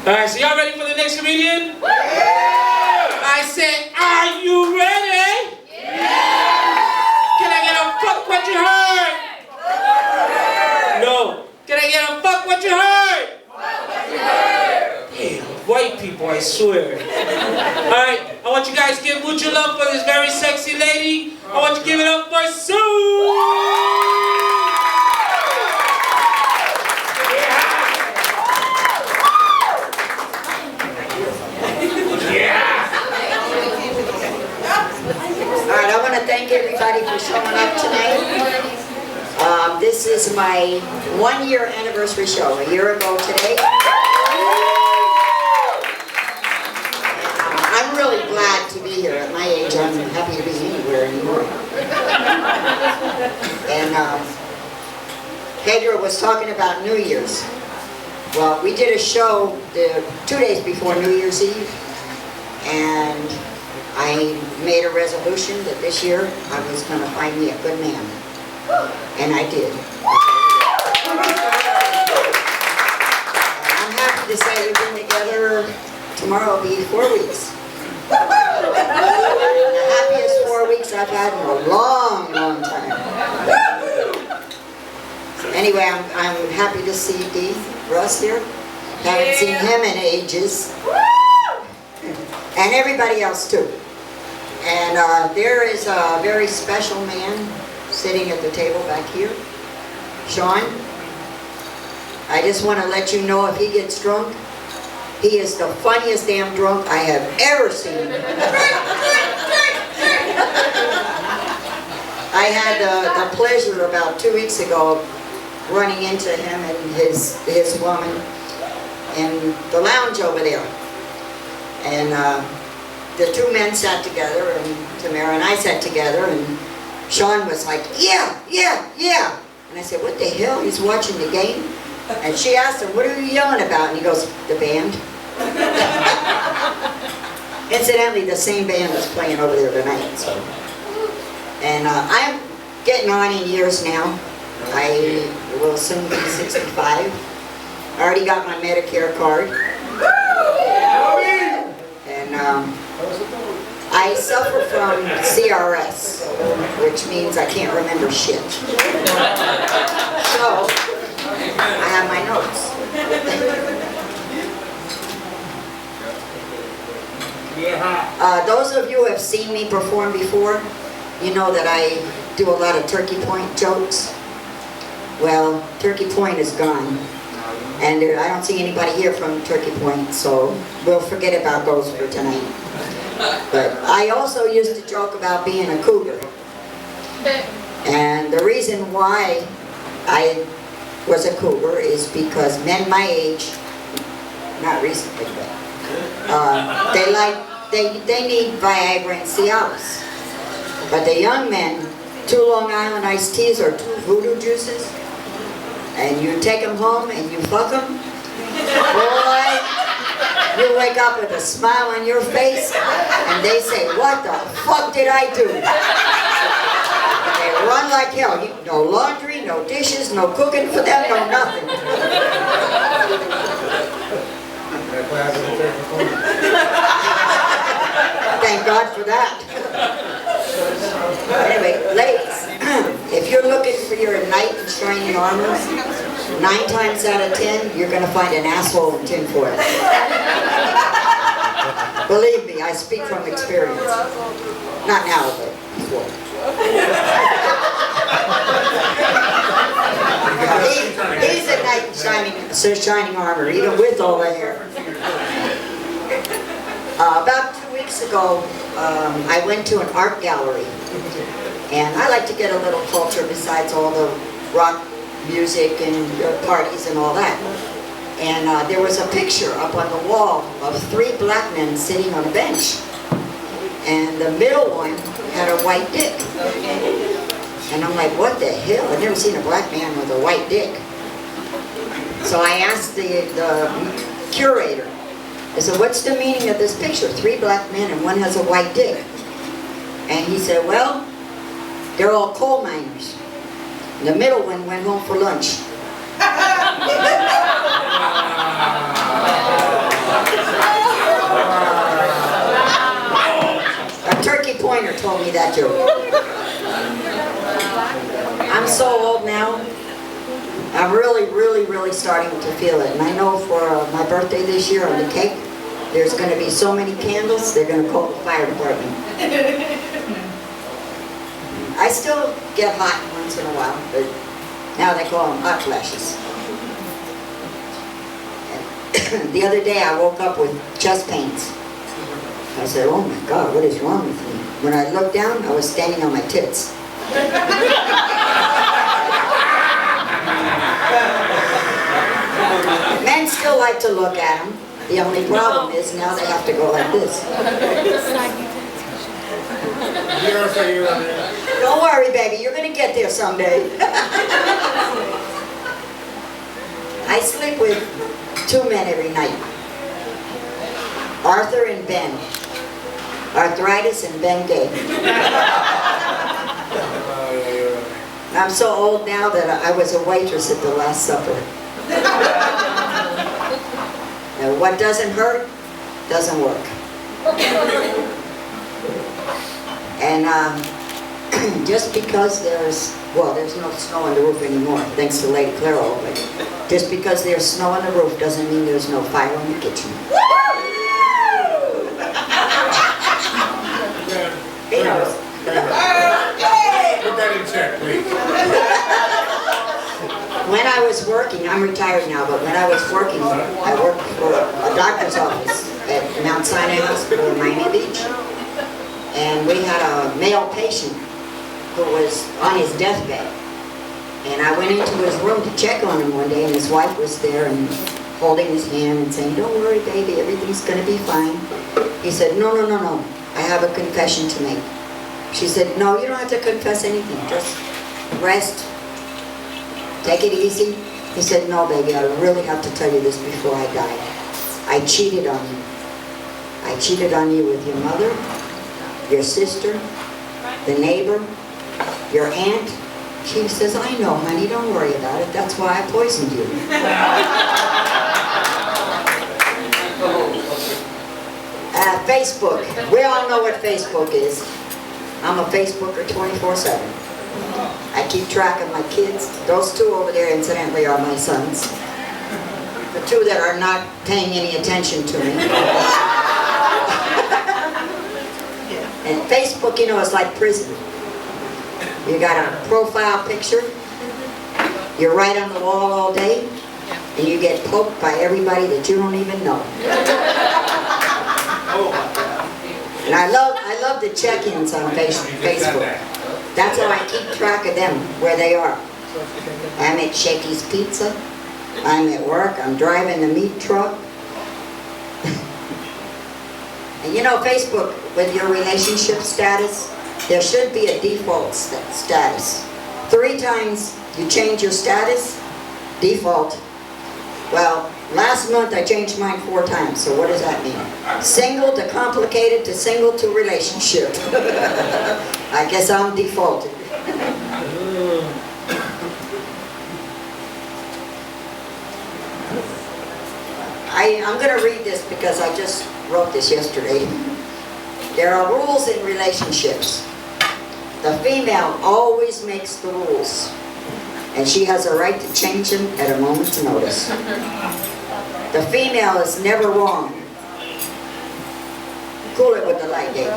Alright, so y'all ready for the next comedian? Yeah! I said, are you ready? Yeah! Can I get a fuck what you heard? No. Can I get a fuck what you heard? Damn, white people, I swear. Alright, I want you guys to give mucho love for this very sexy lady. I want you to give it up for Sue! Alright, I want to thank everybody for showing up tonight. This is my 1-year anniversary show, a year ago today. I'm really glad to be here. At my age, I'm happy to be anywhere anymore. And Pedro was talking about New Year's. Well, we did a show 2 days before New Year's Eve, and I made a resolution that this year I was going to find me a good man. And I did. And I'm happy to say we've been together, tomorrow will be 4 weeks. The happiest 4 weeks I've had in a long, long time. So anyway, I'm happy to see Russ here. Haven't seen him in ages. And everybody else too. And there is a very special man sitting at the table back here. Sean, I just want to let you know if he gets drunk, he is the funniest damn drunk I have ever seen. I had the pleasure about 2 weeks ago running into him and his woman in the lounge over there. And the two men sat together, and Tamara and I sat together, and Sean was like, yeah, yeah, yeah. And I said, what the hell? He's watching the game? And she asked him, what are you yelling about? And he goes, the band. Incidentally, the same band is playing over there tonight. So. And I'm getting on in years now. I will soon be 65. I already got my Medicare card. And I suffer from CRS, which means I can't remember shit. So, I have my notes. Those of you who have seen me perform before, you know that I do a lot of Turkey Point jokes. Well, Turkey Point is gone. And I don't see anybody here from Turkey Point, so we'll forget about those for tonight. But I also used to joke about being a cougar. And the reason why I was a cougar is because men my age, not recently, but they need Viagra and Cialis. But the young men, 2 Long Island iced teas or 2 voodoo juices, and you take them home and you fuck them, boy, you wake up with a smile on your face, and they say, what the fuck did I do? They run like hell. No laundry, no dishes, no cooking for them, no nothing. Thank God for that. Anyway, ladies, if you're looking for your knight in shining armor, 9 times out of 10, you're going to find an asshole in tinfoil. Believe me, I speak from experience. Not now, but before. He's a knight in shining armor, even with all the hair. About 2 weeks ago, I went to an art gallery. And I like to get a little culture besides all the rock music and parties and all that. And there was a picture up on the wall of 3 black men sitting on a bench. And the middle one had a white dick. And I'm like, what the hell? I've never seen a black man with a white dick. So I asked the curator, I said, what's the meaning of this picture? 3 black men and one has a white dick. And he said, well, they're all coal miners. The middle one went home for lunch. Pointer told me that joke. I'm so old now. I'm really starting to feel it. And I know for my birthday this year on the cake, there's going to be so many candles, they're going to call the fire department. I still get hot once in a while, but now they call them hot flashes. And the other day I woke up with chest pains. I said, oh my God, what is wrong with me? When I looked down, I was standing on my tits. Men still like to look at them. The only problem is now they have to go like this. Don't worry, baby, you're going to get there someday. I sleep with 2 men every night. Arthur and Ben. Arthritis and Ben Gay. I'm so old now that I was a waitress at the Last Supper. Now, what doesn't hurt doesn't work. And just because there's no snow on the roof anymore, thanks to Lady Claro, but just because there's snow on the roof doesn't mean there's no fire in the kitchen. He knows. Put that in check, please. When I was working, I'm retired now, but when I was working, I worked for a doctor's office at Mount Sinai Hospital in Miami Beach. And we had a male patient who was on his deathbed. And I went into his room to check on him one day, and his wife was there and holding his hand and saying, don't worry, baby, everything's going to be fine. He said, no, I have a confession to make. She said, no, you don't have to confess anything. Just rest. Take it easy. He said, no, baby, I really have to tell you this before I die. I cheated on you. I cheated on you with your mother, your sister, the neighbor, your aunt. She says, I know, honey, don't worry about it. That's why I poisoned you. Facebook. We all know what Facebook is. I'm a Facebooker 24/7. I keep track of my kids. Those two over there, incidentally, are my sons. The two that are not paying any attention to me. And Facebook, you know, is like prison. You got a profile picture. You're right on the wall all day. And you get poked by everybody that you don't even know. And I love the check-ins on Facebook. That's how I keep track of them, where they are. I'm at Shakey's Pizza. I'm at work. I'm driving the meat truck. And you know, Facebook, with your relationship status, there should be a default status. 3 times you change your status, default. Well, last month I changed mine 4 times, so what does that mean? Single to complicated to single to relationship. I guess I'm defaulted. I'm going to read this because I just wrote this yesterday. There are rules in relationships. The female always makes the rules, and she has a right to change them at a moment's notice. The female is never wrong. Cool it with the light, baby.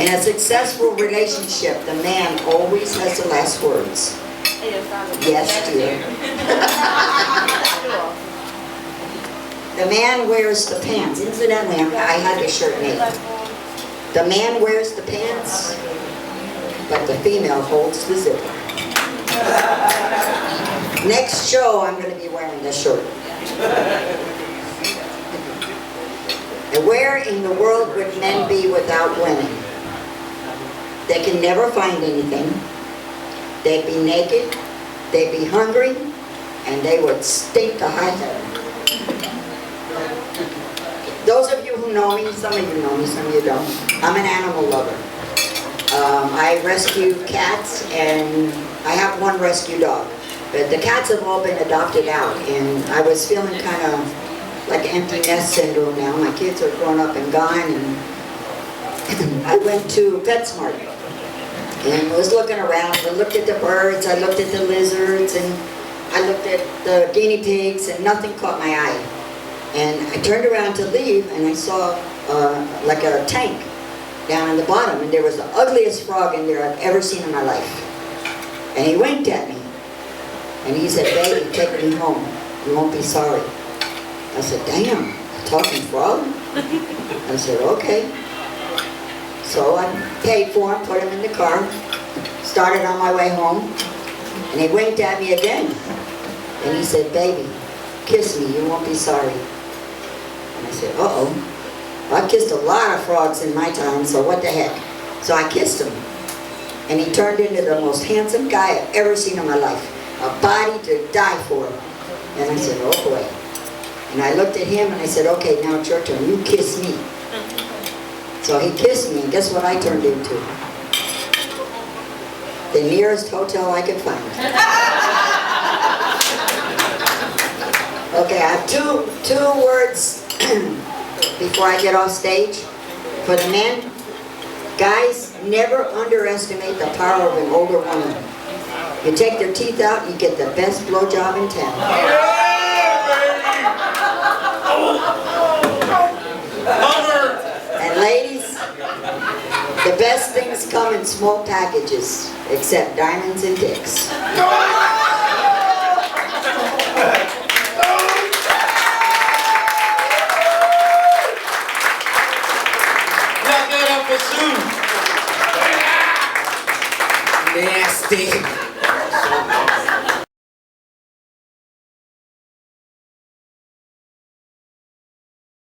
In a successful relationship, the man always has the last words. Yes, dear. The man wears the pants. Incidentally, I had this shirt made. The man wears the pants, but the female holds the zipper. Next show, I'm going to be wearing this shirt. And where in the world would men be without women? They can never find anything. They'd be naked, they'd be hungry, and they would stink to high heaven. Those of you who know me, some of you know me, some of you don't. I'm an animal lover. I rescue cats, and I have one rescue dog. But the cats have all been adopted out, and I was feeling kind of like empty nest syndrome now. My kids are grown up and gone, and I went to PetSmart and was looking around. I looked at the birds, I looked at the lizards, and I looked at the guinea pigs, and nothing caught my eye. And I turned around to leave, and I saw like a tank down on the bottom, and there was the ugliest frog in there I've ever seen in my life. And he winked at me, and he said, "Baby, take me home. You won't be sorry." I said, "Damn, a talking frog?" I said, "Okay." So I paid for him, put him in the car, started on my way home, and he winked at me again. And he said, "Baby, kiss me, you won't be sorry." And I said, "Uh-oh. I've kissed a lot of frogs in my time, so what the heck?" So I kissed him. And he turned into the most handsome guy I've ever seen in my life. A body to die for. And I said, "Oh boy." And I looked at him and I said, "Okay, now it's your turn. You kiss me." So he kissed me, and guess what I turned into? The nearest hotel I could find. Okay, I have two words before I get off stage. For the men, guys, never underestimate the power of an older woman. You take their teeth out, you get the best blowjob in town. And ladies, the best things come in small packages, except diamonds and dicks. Nasty.